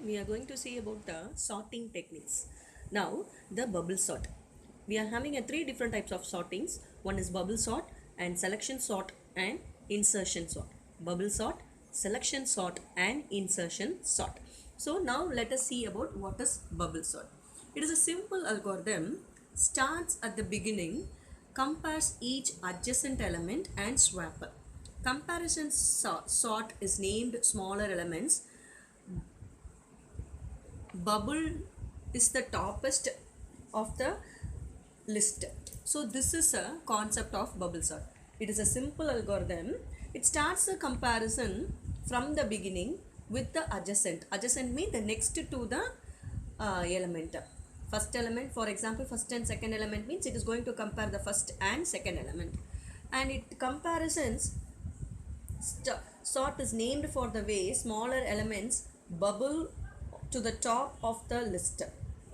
we are going to see about the sorting techniques. Now, the bubble sort. We are having three different types of sortings. One is bubble sort and selection sort and insertion sort. Bubble sort, selection sort and insertion sort. So now let us see about what is bubble sort. It is a simple algorithm, starts at the beginning, compares each adjacent element and swap. Comparison sort is named smaller elements. Bubble is the toppest of the list. So this is a concept of bubble sort. It is a simple algorithm. It starts the comparison from the beginning with the adjacent. Adjacent means the next to the element. First element, for example, first and second element means it is going to compare the first and second element. And it comparisons sort is named for the way smaller elements bubble to the top of the list.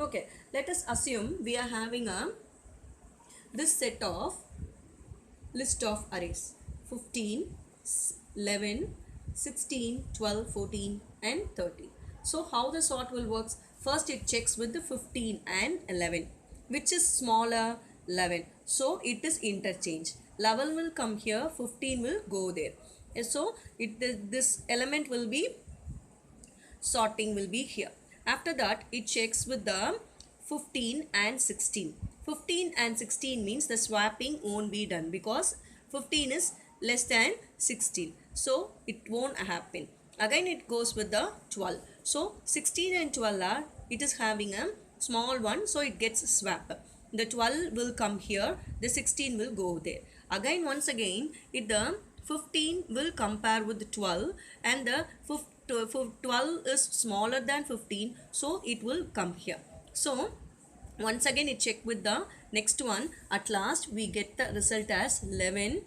Okay, let us assume we are having this set of list of arrays 15, 11, 16, 12, 14 and 13. So how the sort will work? First it checks with the 15 and 11, which is smaller 11. So it is interchange. 11 will come here, 15 will go there. So this element will be sorting will be here. After that it checks with the 15 and 16. 15 and 16 means the swapping won't be done because 15 is less than 16. So it won't happen. Again it goes with the 12. So 16 and 12 are, it is having a small one, so it gets swapped. The 12 will come here, the 16 will go there. Again once again the 15 will compare with the 12 and the 12 is smaller than 15, so it will come here. So once again it check with the next one. At last we get the result as 11,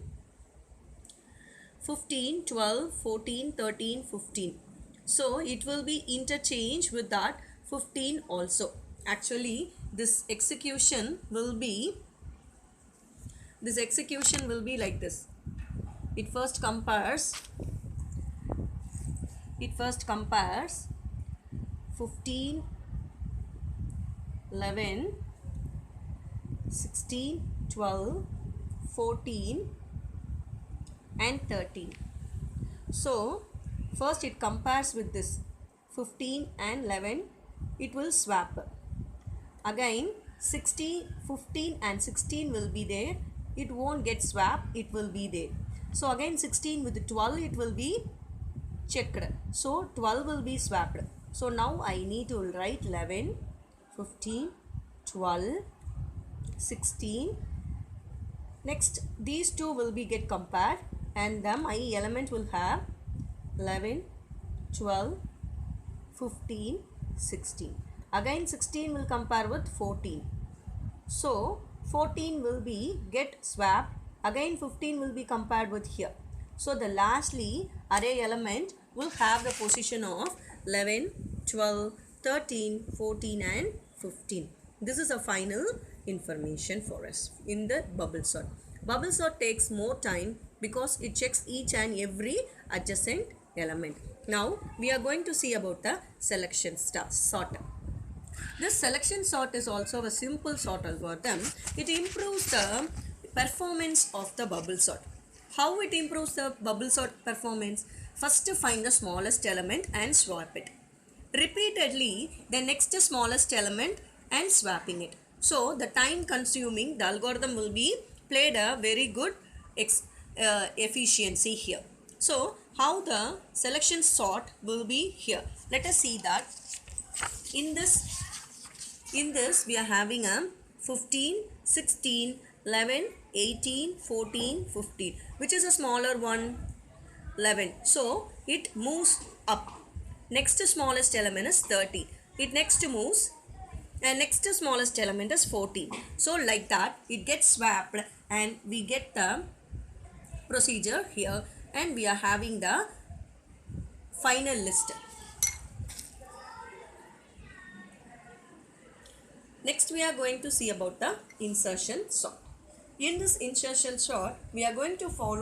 15, 12, 14, 13, 15. So it will be interchange with that 15 also. Actually this execution will be like this. It first compares 15, 11, 16, 12, 14 and 13. So first it compares with this 15 and 11, it will swap. Again 15 and 16 will be there, it won't get swapped, it will be there. So again 16 with 12 it will be checked, so 12 will be swapped. So now I need to write 11, 15, 12, 16. Next these two will be get compared and then my element will have 11, 12, 15, 16. Again 16 will compare with 14. So 14 will be get swapped. Again 15 will be compared with here. So the lastly array element will have the position of 11, 12, 13, 14 and 15. This is a final information for us in the bubble sort. Bubble sort takes more time because it checks each and every adjacent element. Now we are going to see about the selection sort. This selection sort is also a simple sort algorithm. It improves the performance of the bubble sort. How it improves the bubble sort performance? First find the smallest element and swap it. Repeatedly the next smallest element and swapping it. So the time consuming, the algorithm will be played a very good efficiency here. So how the selection sort will be here? Let us see that. In this we are having a 15, 16, 11, 18, 14, 15, which is a smaller one, 11. So it moves up. Next smallest element is 30. It next moves and next smallest element is 14. So like that it gets swapped and we get the procedure here and we are having the final list. Next we are going to see about the insertion sort. In this insertion sort we are going to follow